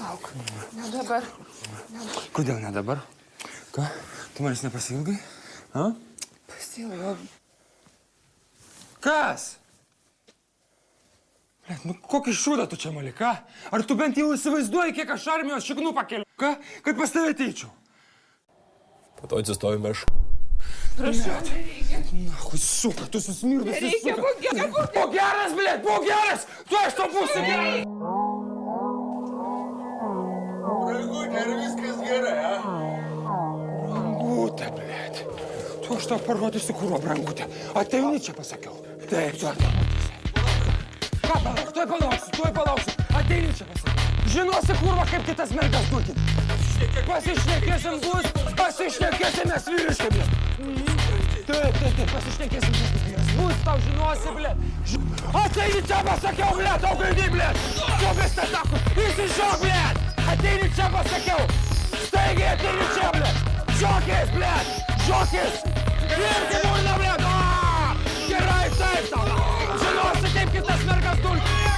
Palauk. Ne dabar. Kodėl ne dabar? Ką? Tu manęs nepasiilgai? A? Pasiilgau. Kas? Blet, nu kokį šūdą tu čia mali, ką? Ar tu bent jau įsivaizduoji, kiek aš armijos šiknų pakeliu? Ką? Kad pas tave ateičiau? Po to atsistojome aš. Prašau, nereikia. Nahui, suka, tu susmirdusi, Nereikia, suka. būk geras, būk Būk geras, blet, būk geras! Tu aš to būsiu geras! Raigutė, ar viskas gerai, a? Brangutė, blet. Tu aš tau parodysiu, kurva, brangutė. Ateini čia, pasakiau. Taip, tu aš tau matysi. Ką palauk, tuoj palauksiu. Ateini čia, pasakiau. Žinosi, kurva, kaip kitas mergas dukit. Pasišnekėsim bus, pasišnekėsim mes vyriškai, blet. Taip, pasišnekėsim mes vyriškai. Bus tau žinosi, blet. Ateini čia, pasakiau, blet, augaidį, blet. Šokas tą sako, įsišok, blet. Ateini čia, pasakiau. Staigiai ateini čia, blet. Šokis, blet. Šokis. Irgi būna, blet. Gerai, taip tau. Žinosi, kaip kitas mergas dulki.